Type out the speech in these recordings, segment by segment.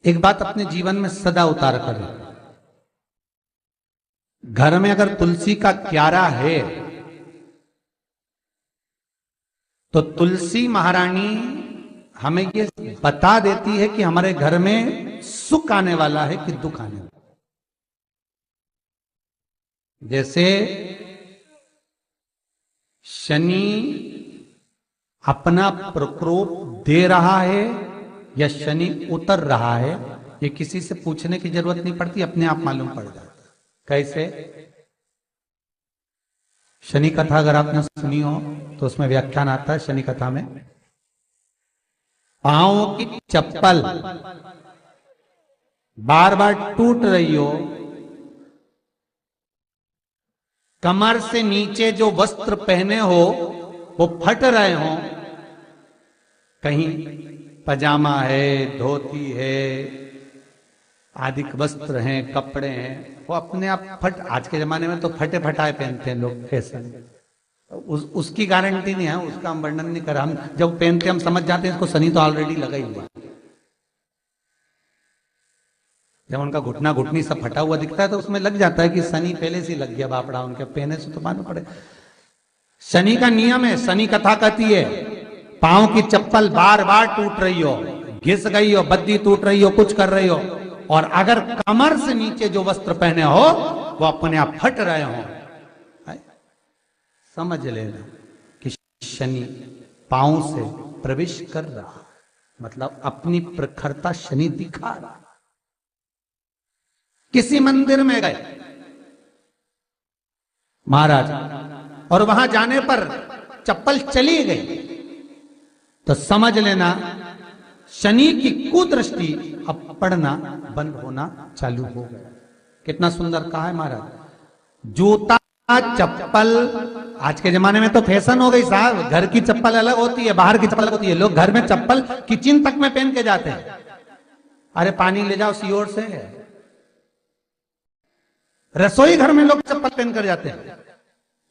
एक बात अपने जीवन में सदा उतार करें, घर में अगर तुलसी का क्यारा है तो तुलसी महारानी हमें ये बता देती है कि हमारे घर में सुख आने वाला है कि दुख आने वाला है। जैसे शनि अपना प्रकोप दे रहा है या शनि उतर रहा है, ये किसी से पूछने की जरूरत नहीं पड़ती, अपने आप मालूम पड़ जाता। कैसे? शनि कथा अगर आपने सुनी हो तो उसमें व्याख्यान आता है शनि कथा में, पांव की चप्पल बार बार टूट रही हो, कमर से नीचे जो वस्त्र पहने हो वो फट रहे हो, कहीं पजामा है, धोती है, आदि वस्त्र हैं, कपड़े हैं, वो अपने आप फट, आज के जमाने में तो फटे फटाए पहनते हैं लोग, फैशन, उसकी गारंटी नहीं है, उसका हम वर्णन नहीं कर रहा। हम जब पहनते हम समझ जाते हैं इसको शनि तो ऑलरेडी लगा ही हुआ। जब उनका घुटना घुटनी सब फटा हुआ दिखता है तो उसमें लग जाता है कि शनि पहले से लग गया बापड़ा, उनके पहने से तो मालूम पड़े। शनि का नियम है, शनि कथा कहती है पांव की चप्पल बार बार टूट रही हो, घिस गई हो, बद्दी टूट रही हो, कुछ कर रही हो, और अगर कमर से नीचे जो वस्त्र पहने हो वो अपने आप फट रहे हो, समझ लेना कि शनि पांव से प्रवेश कर रहा, मतलब अपनी प्रखरता शनि दिखा रहा। किसी मंदिर में गए महाराज और वहां जाने पर चप्पल चली गई तो समझ लेना शनि की कुदृष्टि अब पड़ना बंद होना चालू हो गया। कितना सुंदर कहा है महाराज। जूता चप्पल आज के जमाने में तो फैशन हो गई साहब, घर की चप्पल अलग होती है, बाहर की चप्पल अलग होती है। लोग घर में चप्पल किचन तक में पहन के जाते हैं। अरे पानी ले जाओ सियोर से, रसोई घर में लोग चप्पल पहन कर जाते हैं,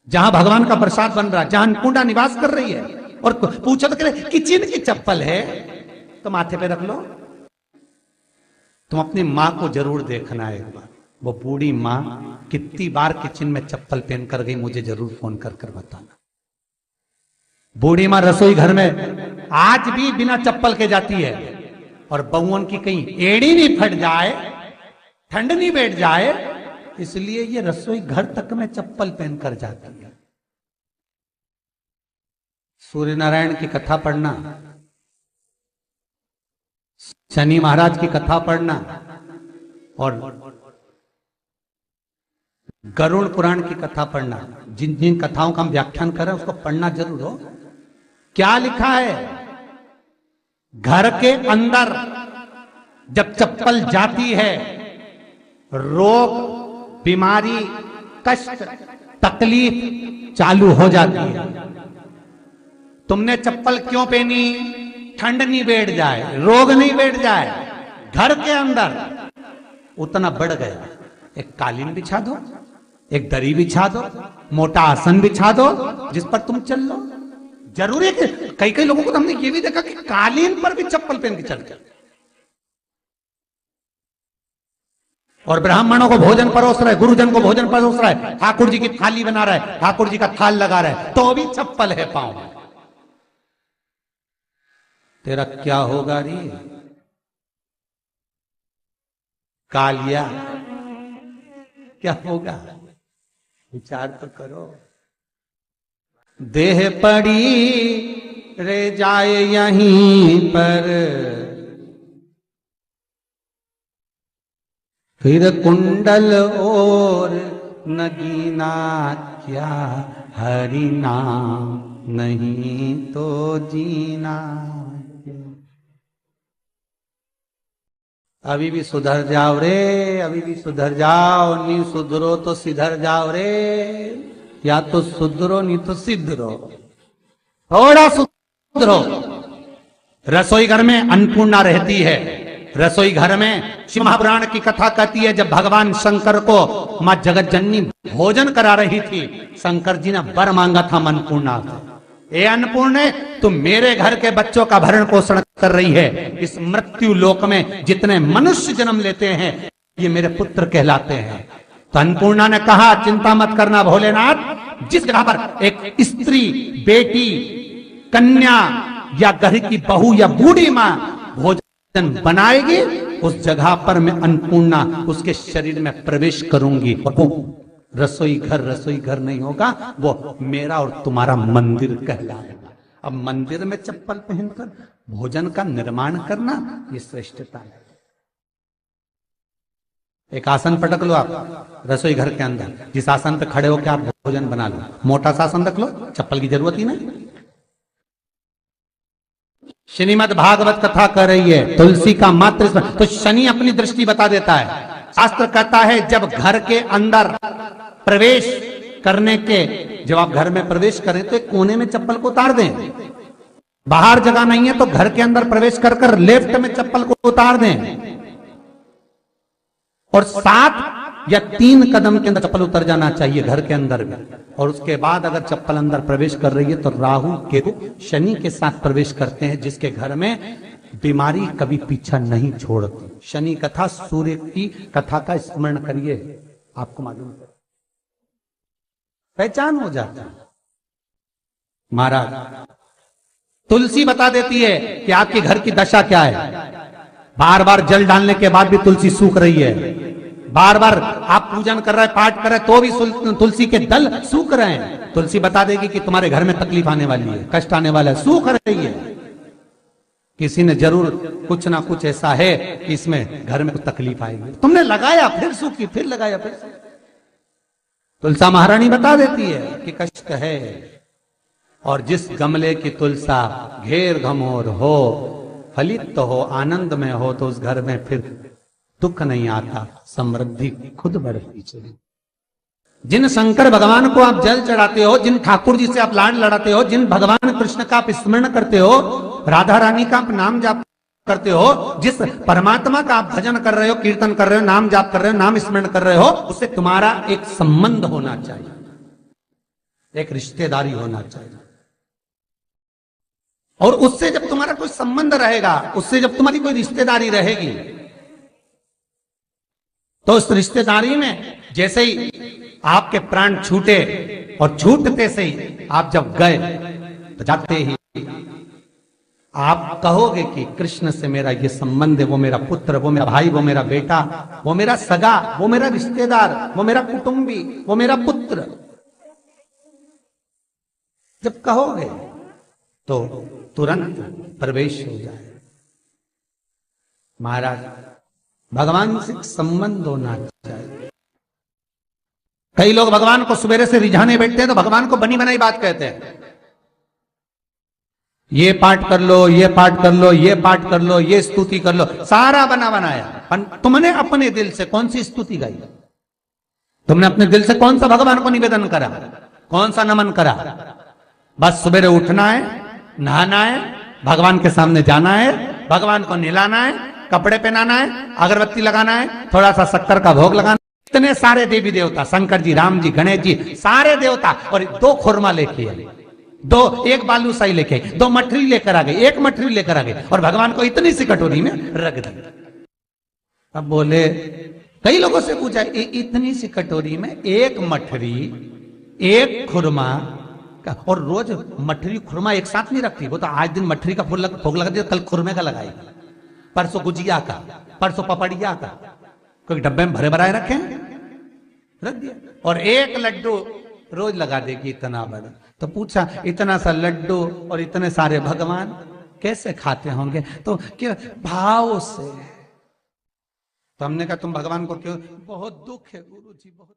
जहां भगवान का प्रसाद बन रहा है, जहां अन्नपूर्णा निवास कर रही है, और पूछो तो कह किचन की चप्पल है तो माथे पे रख लो। तुम अपनी मां को जरूर देखना है एक बार, वो बूढ़ी मां कितनी बार किचन में चप्पल पहन कर गई, मुझे जरूर फोन कर कर बताना। बूढ़ी मां रसोई घर में आज भी बिना चप्पल के जाती है, और बहुओं की कहीं एड़ी नहीं फट जाए, ठंड नहीं बैठ जाए, इसलिए ये रसोई घर तक में चप्पल पहनकर जाती है। सूर्य नारायण की कथा पढ़ना, शनि महाराज की कथा पढ़ना, और गरुड़ पुराण की कथा पढ़ना, जिन जिन कथाओं का हम व्याख्यान कर रहे हैं उसको पढ़ना जरूर हो। क्या लिखा है? घर के अंदर जब चप्पल जाती है, रोग, बीमारी, कष्ट, तकलीफ चालू हो जाती है। तुमने चप्पल क्यों पहनी? ठंड नहीं बैठ जाए, रोग नहीं बैठ जाए। घर के अंदर उतना बढ़ गया, एक कालीन बिछा दो, एक दरी बिछा दो, मोटा आसन बिछा दो, जिस पर तुम चल लो। जरूरी है कि कई कई लोगों को तो हमने ये भी देखा कि कालीन पर भी चप्पल पहन के चलते, और ब्राह्मणों को भोजन परोस रहा है, गुरुजन को भोजन परोस रहा है, ठाकुर जी की थाली बना रहा है, ठाकुर जी का थाल लगा रहा है, तो भी चप्पल है पांव में। तेरा क्या होगा रे कालिया, क्या होगा? विचार तो करो। देह पड़ी रे जाए यहीं पर, फिर कुंडल और नगीना, क्या हरि नाम नहीं तो जीना। अभी भी सुधर जाओ रे, अभी भी सुधर जाओ, नहीं सुधरो तो सिधर जाओ रे, या तो सुधरो नहीं तो सिद्धरो, थोड़ा सुधरो। रसोई घर में अन्नपूर्णा रहती है, रसोई घर में शिव महापुराण की कथा कहती है जब भगवान शंकर को मां जगत जननी भोजन करा रही थी, शंकर जी ने वर मांगा था अन्नपूर्णा से, ए अन्नपूर्णे, तुम मेरे घर के बच्चों का भरण पोषण कर रही है। इस मृत्यु लोक में जितने मनुष्य जन्म लेते हैं ये मेरे पुत्र कहलाते हैं। तो अन्नपूर्णा ने कहा, चिंता मत करना भोलेनाथ, जिस जगह पर एक स्त्री, बेटी, कन्या या घर की बहू या बूढ़ी मां भोजन बनाएगी, उस जगह पर मैं अन्नपूर्णा उसके शरीर में प्रवेश करूंगी। और वो रसोई घर नहीं होगा, वो मेरा और तुम्हारा मंदिर कहलाएगा। अब मंदिर में चप्पल पहनकर भोजन का निर्माण करना ये श्रेष्ठता है। एक आसन पटक लो आप रसोई घर के अंदर, जिस आसन पे खड़े होकर आप भोजन बना लो, मोटा सा आसन रख लो, चप्पल की जरूरत ही नहीं। श्रीमद् भागवत कथा कर रही है, तुलसी का मात्र तो शनि अपनी दृष्टि बता देता है। शास्त्र कहता है जब घर के अंदर प्रवेश करने के, जब आप घर में प्रवेश करें तो एक कोने में चप्पल को उतार दें। बाहर जगह नहीं है तो घर के अंदर प्रवेश कर लेफ्ट में चप्पल को उतार दें, और 7 या 3 कदम के अंदर चप्पल उतर जाना चाहिए घर के अंदर में। और उसके बाद अगर चप्पल अंदर प्रवेश कर रही है तो राहु केतु शनि के साथ प्रवेश करते हैं, जिसके घर में बीमारी कभी पीछा नहीं छोड़ती। शनि कथा, सूर्य की कथा का स्मरण करिए, आपको मालूम है, पहचान हो जाता है। महाराज तुलसी बता देती है कि आपके घर की दशा क्या है। बार बार जल डालने के बाद भी तुलसी सूख रही है, बार बार आप पूजन कर रहे हैं, पाठ कर रहे हैं, तो भी तुलसी के दल सूख रहे हैं। तुलसी बता देगी कि तुम्हारे घर में तकलीफ आने वाली है, कष्ट आने वाला है, सूख रही है। किसी ने जरूर कुछ ना कुछ ऐसा है कि इसमें घर में कुछ तकलीफ आएगी, तुमने लगाया फिर सूखी, फिर लगाया फिर सूखी। तुलसा महारानी बता देती है कि कष्ट है। और जिस गमले की तुलसा घेर घमोर हो, फलित तो हो, आनंद में हो, तो उस घर में फिर दुख नहीं आता, समृद्धि खुद बढ़ती चली। जिन शंकर भगवान को आप जल चढ़ाते हो, जिन ठाकुर जी से आप लाड लड़ाते हो, जिन भगवान कृष्ण का आप स्मरण करते हो, राधा रानी का आप नाम जाप करते हो, जिस परमात्मा का आप भजन कर रहे हो, कीर्तन कर रहे हो, नाम जाप कर रहे हो, नाम स्मरण कर रहे हो, उससे तुम्हारा एक संबंध होना चाहिए, एक रिश्तेदारी होना चाहिए। और उससे जब तुम्हारा कोई संबंध रहेगा, उससे जब तुम्हारी कोई रिश्तेदारी रहेगी, तो उस रिश्तेदारी में जैसे ही आपके प्राण छूटे, और छूटते से ही आप जब गए तो जाते ही आप कहोगे कि कृष्ण से मेरा ये संबंध है, वो मेरा पुत्र, वो मेरा भाई, वो मेरा बेटा, वो मेरा सगा, वो मेरा रिश्तेदार, वो मेरा कुटुंबी, वो मेरा पुत्र। जब कहोगे तो तुरंत प्रवेश हो जाए। महाराज भगवान से संबंध होना चाहिए। कई लोग भगवान को सवेरे से रिझाने बैठते हैं तो भगवान को बनी बनाई बात कहते हैं, ये पाठ कर लो, ये पाठ कर लो, ये पाठ कर लो, ये स्तुति कर लो, सारा बना बनाया। तुमने अपने दिल से कौन सी स्तुति गाई? तुमने अपने दिल से कौन सा भगवान को निवेदन करा, कौन सा नमन करा? बस सवेरे उठना है, नहाना है, भगवान के सामने जाना है, भगवान को नहलाना है, कपड़े पहनाना है, अगरबत्ती लगाना है, थोड़ा सा शक्कर का भोग लगाना। इतने सारे देवी देवता, शंकर जी, राम जी, गणेश जी, सारे देवता, और 2 खुरमा लेके आए, 1 बालूशाही लेके आई, 2 मठरी लेकर आ गए, 1 मठरी लेकर आ गए, और भगवान को इतनी सी कटोरी में रख दी। अब बोले, कई लोगों से पूछा, इतनी सी कटोरी में 1 मठरी, 1 खुरमा, और रोज मठरी खुरमा एक साथ नहीं रखती। वो तो आज दिन मठरी का भोग लगा दिया, कल खुरमे का लगाएगी, परसों गुजिया का, परसों पपड़िया का, कोई डब्बे में भरे भराए रखे, रख दिया। और 1 लड्डू रोज लगा देगी, इतना बड़ा। तो पूछा, इतना सा लड्डू और इतने सारे भगवान कैसे खाते होंगे? तो क्या भाव से। तो हमने कहा, तुम भगवान को क्यों? बहुत दुख है गुरु जी, बहुत